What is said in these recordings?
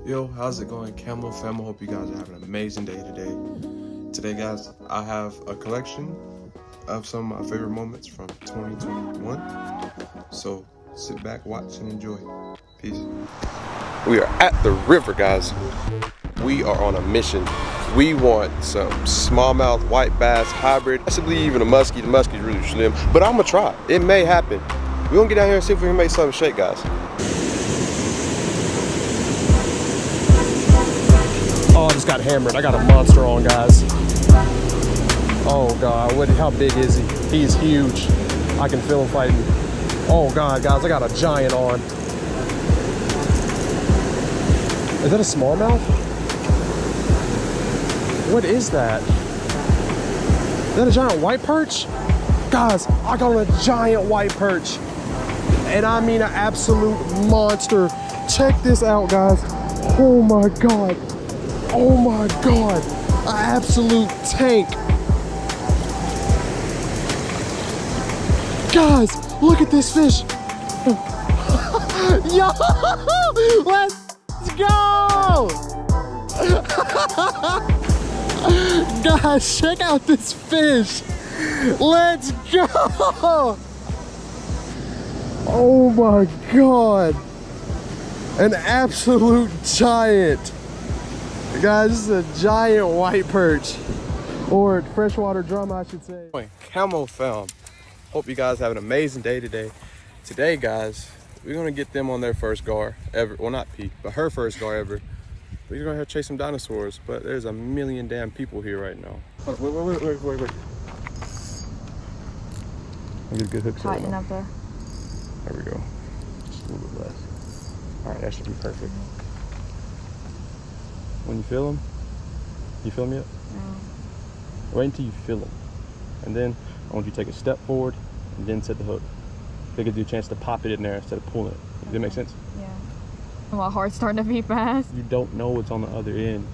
Yo, how's it going, Camo fam? I hope you guys are having an amazing day today. Today, guys, I have a collection of some of my favorite moments from 2021. So sit back, watch, and enjoy. Peace. We are at the river, guys. We are on a mission. We want some smallmouth white bass hybrid, possibly even a muskie. The muskie's really slim, but I'm gonna try. It may happen. We're gonna get down here and see if we can make something shake, guys. Oh, I just got hammered. I got a monster on, guys. Oh God, how big is he? He's huge. I can feel him fighting. Oh God, guys, I got a giant on. Is that a smallmouth? What is that? Is that a giant white perch? Guys, I got a giant white perch. And I mean an absolute monster. Check this out, guys. Oh my God. Oh my God, an absolute tank. Guys, look at this fish. Yo, let's go. Guys, check out this fish. Let's go. Oh my God, an absolute giant. Guys, this is a giant white perch, or freshwater drum, I should say. Camo fam, hope you guys have an amazing day today. Today, guys, we're gonna get them on their first gar ever. Well, not Pete, but her first gar ever. We're gonna have to chase some dinosaurs, but there's a million damn people here right now. Wait. I get a good hook. Tighten up there. There we go. Just a little bit less. All right, that should be perfect. When you feel them, you feel them yet? No. Wait until you feel them. And then I want you to take a step forward and then set the hook. They give you a chance to pop it in there instead of pulling it. Does that make sense? Yeah. My heart's starting to beat fast. You don't know what's on the other end.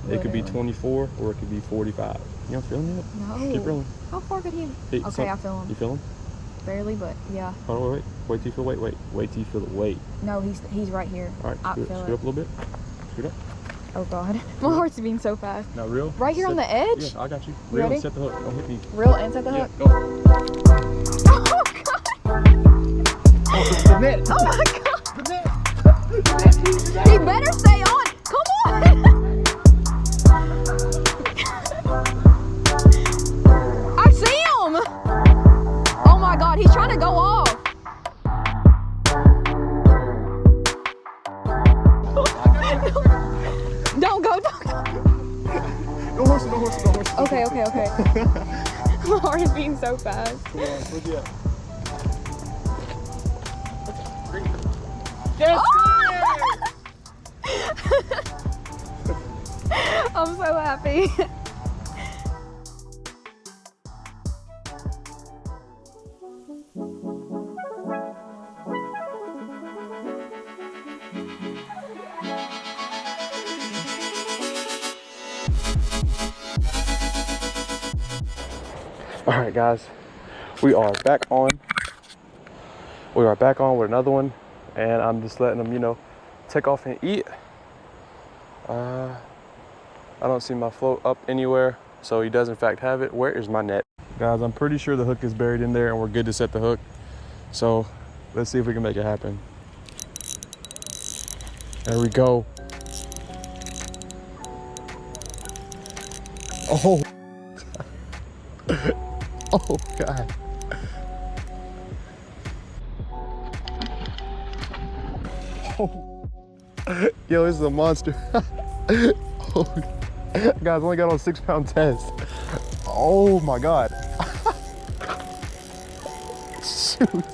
It could be 24 or it could be 45. You don't feel him yet? No. Keep rolling. How far could he? Hey, okay, I feel him. You feel him? Barely, but yeah. Hold on, wait till you feel wait till you feel it. Wait. No, he's right here. All right, I scoot feel up it. a little bit. Scoot up. Oh God, my heart's beating so fast. Now reel. Right here on the edge? Yeah, I got you. You Reel ready? and set the hook. Don't hit me. Reel and set the hook? Go. Oh God. Oh my God. He better stay on. Come on. I see him. Oh my God, he's trying to go off. Don't go. No horse. Okay. My heart is beating so fast. Come on, where's he at? I'm so happy. All right, guys, we are back on. We are back on with another one, and I'm just letting them, take off and eat. I don't see my float up anywhere, so he does in fact have it. Where is my net? Guys, I'm pretty sure the hook is buried in there and we're good to set the hook. So let's see if we can make it happen. There we go. Oh. Oh God. Oh. Yo, this is a monster. Oh. Guys, only got on 6 pound test. Oh my God. Shoot.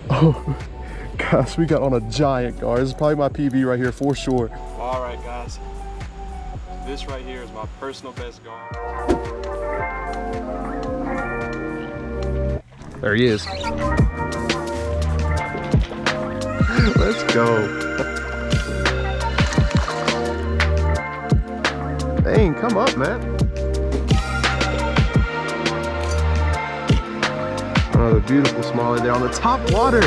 Oh, gosh, we got on a giant gar. This is probably my PB right here for sure. All right, guys. This right here is my personal best gar. There he is. Let's go. Dang, come up, man. Another beautiful smallie there on the top water.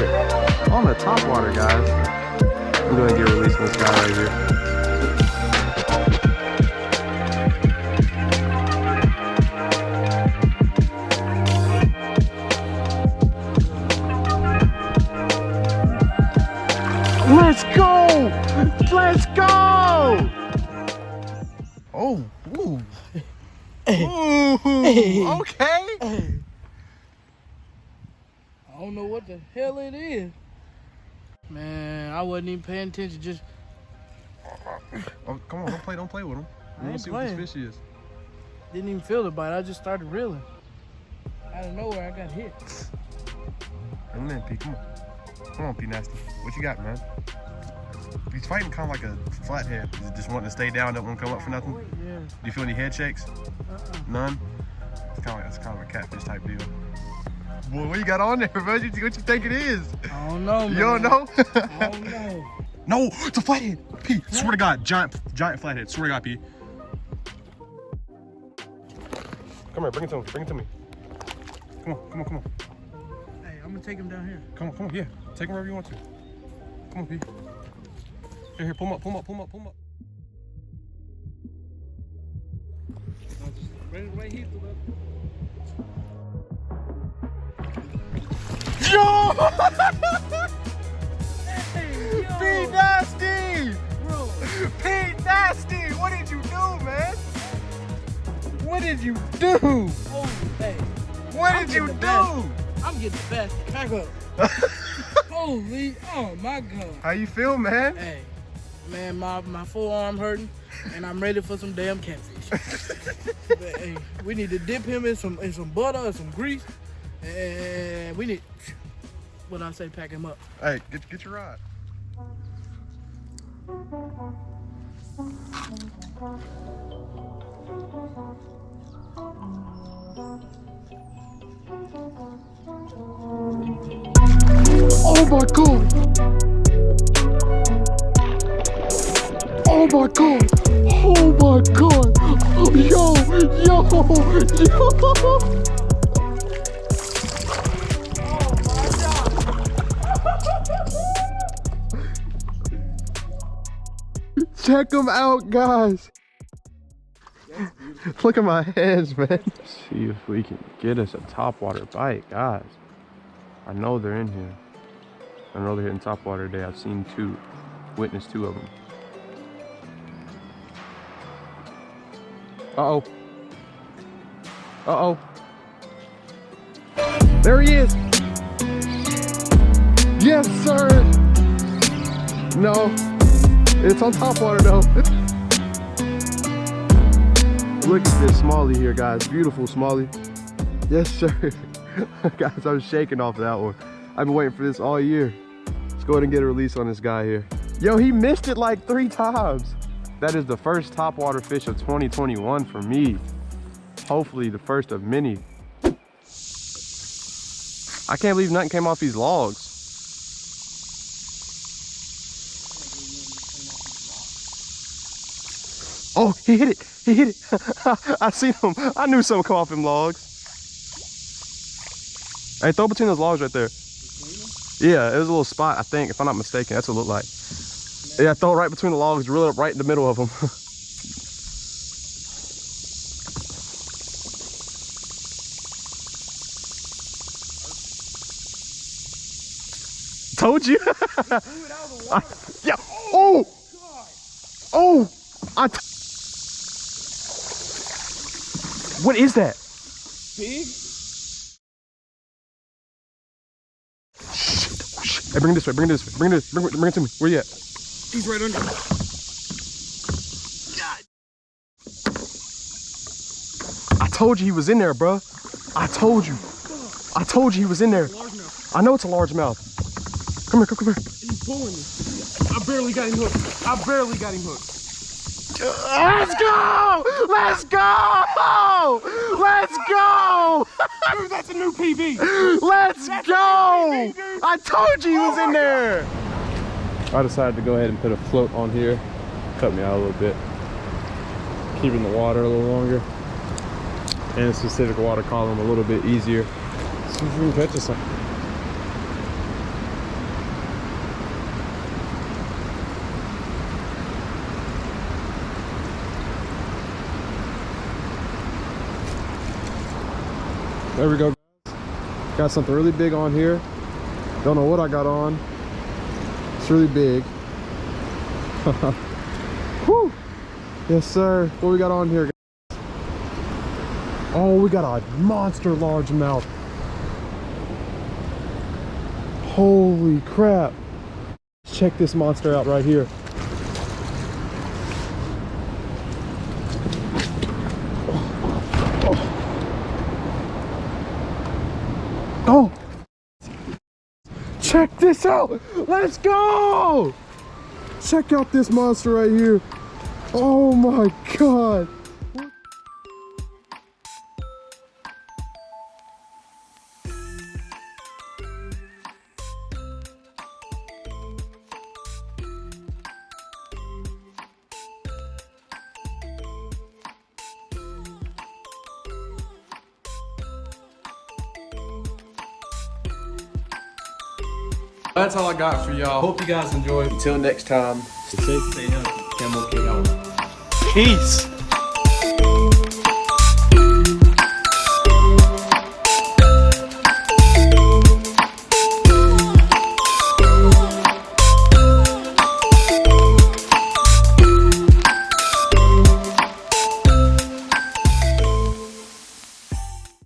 On the top water, guys. I'm gonna get released on this guy right here. Let's go! Let's go! Oh, ooh. Ooh, okay. I don't know what the hell it is. Man, I wasn't even paying attention. Just Oh, come on, don't play with him. I want to see what this fish is. didn't even feel the bite. I just started reeling. Out of nowhere, I got hit. Come on, P. Come on. Come on, P. Nasty. What you got, man? He's fighting kind of like a flathead. Is it just wanting to stay down, don't want to come up for nothing? Yeah. Do you feel any head shakes? None? It's kind of a catfish type deal. Boy, what you got on there, bro? What you think it is? I don't know, man. You don't know? I don't know. No, it's a flathead. P, swear to God, giant flathead. Swear to God, P. Come here, bring it to me. Bring it to me. Come on. Hey, I'm gonna take him down here. Come on, yeah. Take him wherever you want to. Come on, P. Here, pull him up. Right here. Yo! Hey, Pete Nasty! bro. Pete Nasty! What did you do, man? What did you do? Oh, hey. What I'm did you getting the do? I'm getting the best. Back up. Holy, oh my God. How you feel, man? Hey, man, my forearm hurting, and I'm ready for some damn catfish. But, hey, we need to dip him in some butter or some grease, and we need, what I say, pack him up. Hey, get your rod. Oh my God! Oh my God! Oh my God! Yo! Check them out, guys. Look at my hands, man. See if we can get us a topwater bite, guys. I know they're in here. I know they're hitting topwater today. I've seen two, witnessed two of them. Uh-oh. Uh-oh. There he is. Yes, sir. No, it's on topwater though. Look at this smallie here, guys. Beautiful smallie. Yes, sir. Guys, I was shaking off that one. I've been waiting for this all year. Let's go ahead and get a release on this guy here. Yo, he missed it like 3 times. That is the first topwater fish of 2021 for me. Hopefully the first of many. I can't believe nothing came off these logs. Oh, he hit it. He hit it. I seen him. I knew something come off them logs. Hey, throw between those logs right there. Yeah, it was a little spot, I think, if I'm not mistaken. That's what it looked like. Yeah, throw it right between the logs, reel it up right in the middle of them. Told you. Yeah. Oh. Oh. What is that? Pig? Hey, bring it this way, bring it this way, bring it to me. Where you at? He's right under. God. I told you he was in there, bro. I told you he was in there. I know it's a largemouth. Come here. He's pulling me. I barely got him hooked. Let's go! Let's go! Let's go! Dude, that's a new PB. Let's go! I told you he was in there. I decided to go ahead and put a float on here. Cut me out a little bit. Keeping the water a little longer. And the specific water column a little bit easier. See if we can catch us something. There we go. Got something really big on here. Don't know what I got on. It's really big. Whew. Yes, sir. What we got on here, guys? Oh, we got a monster largemouth. Holy crap. Check this monster out right here. Oh, check this out. Let's go. Check out this monster right here. Oh my God. That's all I got for y'all. Hope you guys enjoyed. Until next time, stay safe, stay healthy. Kamokid out. Peace.